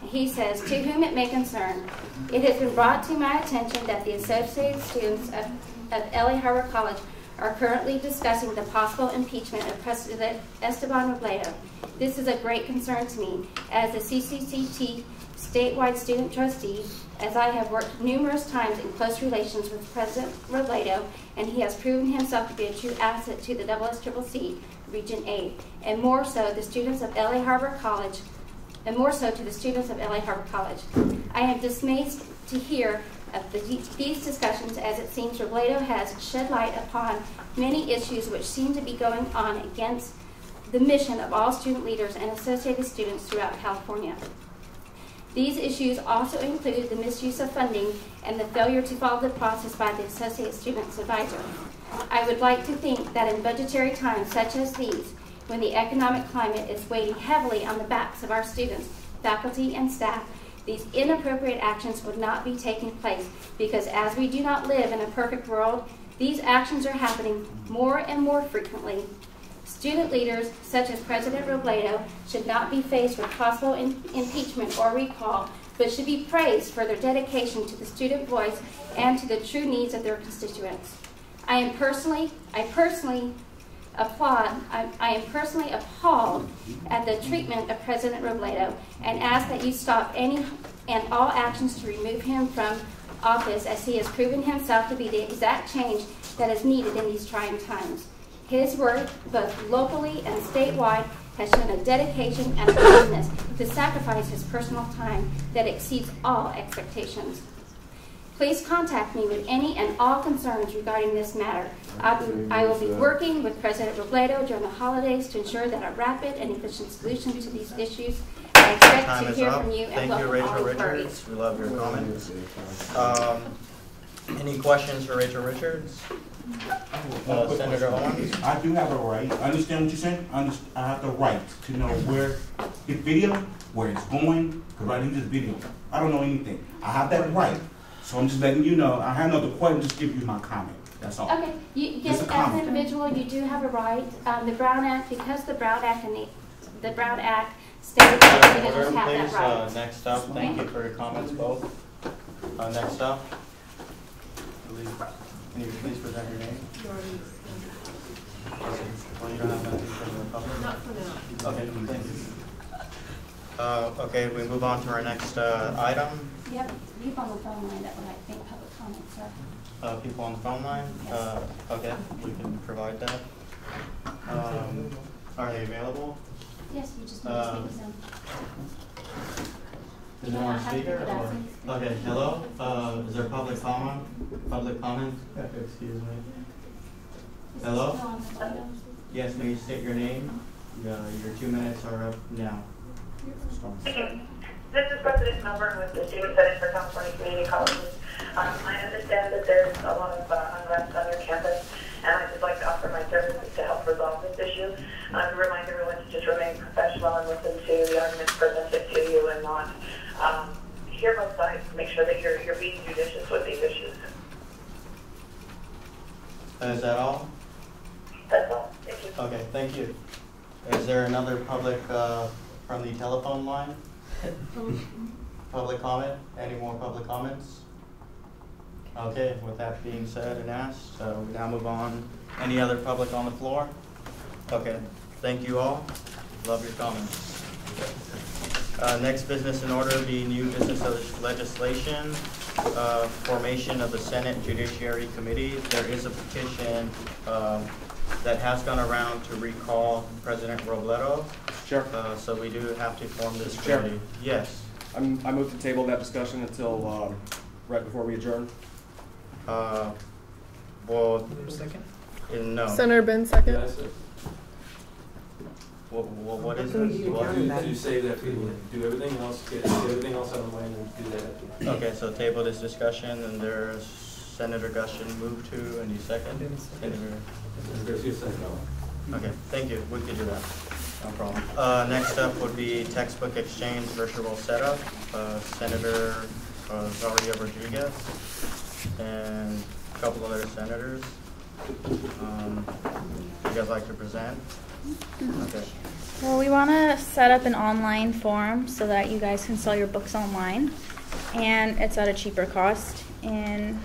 He says, "To whom it may concern, it has been brought to my attention that the associated students of LA Harbor College are currently discussing the possible impeachment of President Esteban Robledo. This is a great concern to me as the CCCT statewide student trustee, as I have worked numerous times in close relations with President Robledo, and he has proven himself to be a true asset to the SSCC Region 8, and more so the students of LA Harbor College, and more so to the students of LA Harbor College. I am dismayed to hear of these discussions, as it seems Robledo has shed light upon many issues which seem to be going on against the mission of all student leaders and associated students throughout California. These issues also include the misuse of funding and the failure to follow the process by the Associate Students Advisor. I would like to think that in budgetary times such as these, when the economic climate is weighing heavily on the backs of our students, faculty, and staff, these inappropriate actions would not be taking place, because as we do not live in a perfect world, these actions are happening more and more frequently. Student leaders such as President Robledo should not be faced with possible impeachment or recall, but should be praised for their dedication to the student voice and to the true needs of their constituents. I am personally appalled at the treatment of President Robledo and ask that you stop any and all actions to remove him from office, as he has proven himself to be the exact change that is needed in these trying times. His work, both locally and statewide, has shown a dedication and a willingness to sacrifice his personal time that exceeds all expectations. Please contact me with any and all concerns regarding this matter. I will be working with President Robledo during the holidays to ensure that a rapid and efficient solution to these issues. I expect to hear from you and welcome all inquiries. We love your comments. Any questions for Rachel Richards? Senator Owens? I do have a right. I understand what you're saying. I have the right to know where it's video, where it's going, because I need this video. I don't know anything. I have that right. So I'm just letting you know. I have no question, just give you my comment. That's all. Okay. Yes, as an individual, you do have a right. The Brown Act, because the Brown Act and the Brown Act states that individuals have that right. Next up, thank you for your comments, both. Next up, can you please present your name? Well, you don't have anything from the public? Not for now. Okay, thank you. Okay, we move on to our next item. Yep, people on the phone line that would like to make public comments, sir. People on the phone line? Yes. Okay, we can provide that. Are they available? Yes, you just need to speak with them. Is there more speaker? Or? Okay, hello? Is there public comment? Public comment? Excuse me. Hello? Yes, may you state your name? Your 2 minutes are up now. This is President Melbourne with the Student Senate for California Community Colleges. I understand that there's a lot of unrest on your campus, and I'd just like to offer my services to help resolve this issue. To remind everyone to just remain professional and listen to the arguments presented to you and not hear both sides. Make sure that you're being judicious with these issues. Is that all? That's all. Thank you. Okay, thank you. Is there another public from the telephone line? Public comment? Any more public comments? Okay, with that being said and asked, we now move on. Any other public on the floor? Okay, thank you all. Love your comments. Next business in order, the new business legislation, formation of the Senate Judiciary Committee. There is a petition that has gone around to recall President Robledo. Sure. So we do have to form this Mr. Chair. committee. Yes. I move to table that discussion until right before we adjourn. Well, Second? no. Senator Ben, second. Yeah, I said. What is You this? to say that people do everything else, get everything else out of the way and do that. Okay, so table this discussion, and there's Senator Gushin moved to, and you second? Senator. There's your second. Okay, thank you. We can do that. No problem. Next up would be textbook exchange virtual setup. Senator Zaria Rodriguez and a couple other senators. You guys like to present? Okay. Well, we want to set up an online forum so that you guys can sell your books online, and it's at a cheaper cost, and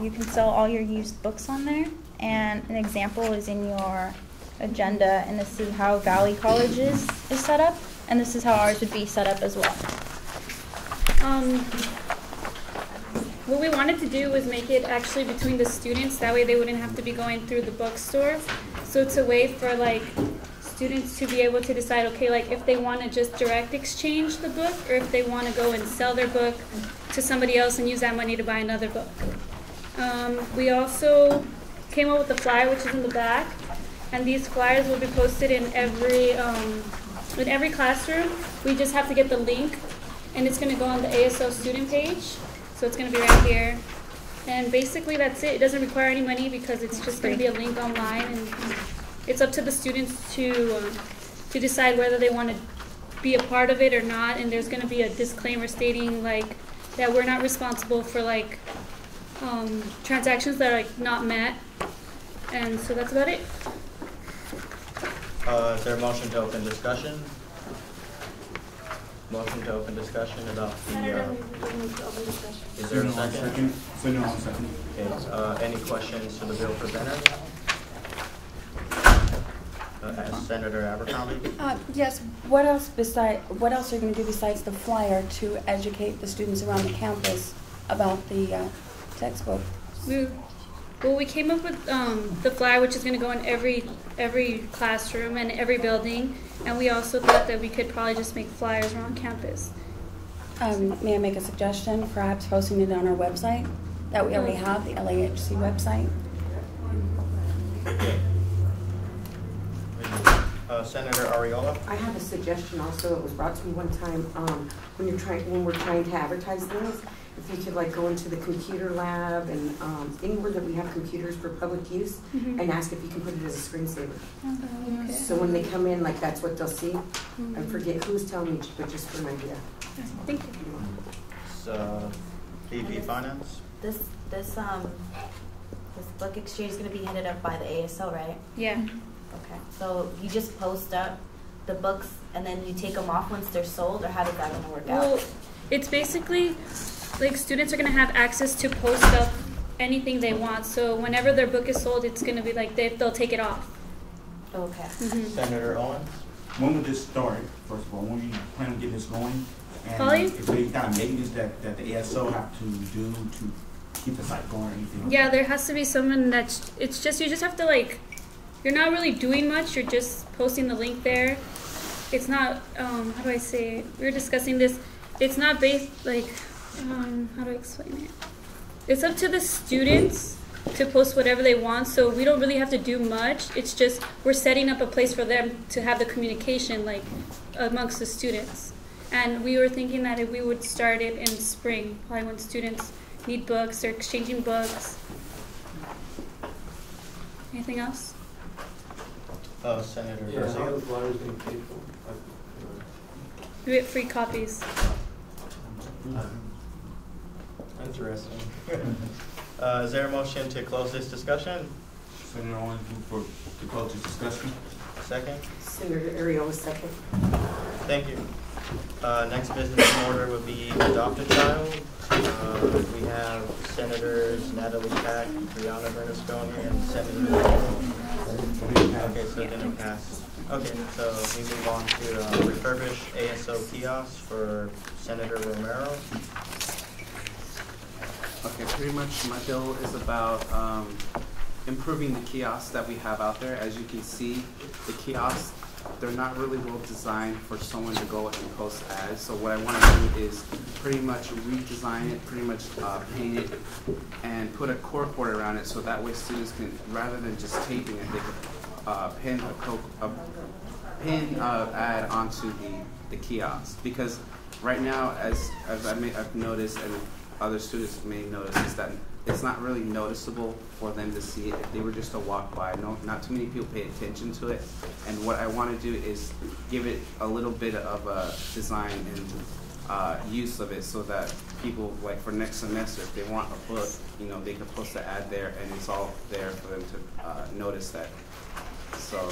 you can sell all your used books on there. And an example is in your agenda, and this is how Valley College's is set up, and this is how ours would be set up as well. What we wanted to do was make it actually between the students, that way they wouldn't have to be going through the bookstore. So it's a way for like students to be able to decide, okay, like if they want to just direct exchange the book, or if they want to go and sell their book to somebody else and use that money to buy another book. We also came up with a flyer, which is in the back, and these flyers will be posted in every classroom. We just have to get the link, and it's going to go on the ASO student page. So it's going to be right here. And basically that's it. It doesn't require any money because it's just going to be a link online, and it's up to the students to decide whether they want to be a part of it or not. And there's going to be a disclaimer stating like that we're not responsible for like transactions that are like not met. And so that's about it. Is there a motion to open discussion? Motion to open discussion about the, is there a second? Second. Okay, any questions to the bill presenter? Senator Abercrombie? Yes. What else are you going to do besides the flyer to educate the students around the campus about the textbook? We came up with the flyer, which is going to go in every classroom and every building, and we also thought that we could probably just make flyers around campus. May I make a suggestion? Perhaps posting it on our website that we already have, the LAHC website. Senator Arriola? I have a suggestion also. It was brought to me one time when we're trying to advertise things. If you could like go into the computer lab and anywhere that we have computers for public use, and ask if you can put it as a screensaver. Okay. So when they come in, like that's what they'll see. I forget who's telling me, but just for an idea. Thank you. So, VP Finance? This book exchange is going to be handed up by the ASO, right? Yeah. Okay. So you just post up the books and then you take them off once they're sold, or how does that going to work out? Well, it's basically like students are going to have access to post up anything they want. So whenever their book is sold, it's going to be like they'll take it off. Okay. Senator Owens? When would this start, first of all? When you plan on getting this going? And Polly? is there any kind of maintenance that the ASO have to do to keep the site going or anything like Yeah, that? there has to be someone that's, it's just, you just have to like, you're not really doing much, you're just posting the link there. It's not, how do I say it? We were discussing this. It's not based, like, how do I explain it? It's up to the students to post whatever they want, so we don't really have to do much. It's just, we're setting up a place for them to have the communication, like, amongst the students. And we were thinking that if we would start it in spring, probably when students need books or exchanging books. Anything else? Senator Yeah, how Garcia? the flyers being paid for? We get free copies. Interesting. Is there a motion to close this discussion? Senator Owens, move to close this discussion. Second? Senator Arriola, second. Thank you. Next business in order would be adopt a child. We have Senators Natalie Pack, Brianna Bernasconi, and Senator. Okay, so it didn't pass. Okay, so we move on to refurbish ASO kiosks for Senator Romero. Okay, pretty much my bill is about improving the kiosks that we have out there. As you can see, the kiosks, they're not really well designed for someone to go and post ads. So what I want to do is pretty much redesign it, pretty much paint it, and put a corkboard around it so that way students can, rather than just taping it, they can pin an ad onto the kiosk. Because right now, as I've noticed, and other students may notice, is that it's not really noticeable for them to see it if they were just to walk by. Not too many people pay attention to it. And what I want to do is give it a little bit of a design and use of it so that people, like for next semester, if they want a book, they can post an ad there and it's all there for them to notice that. So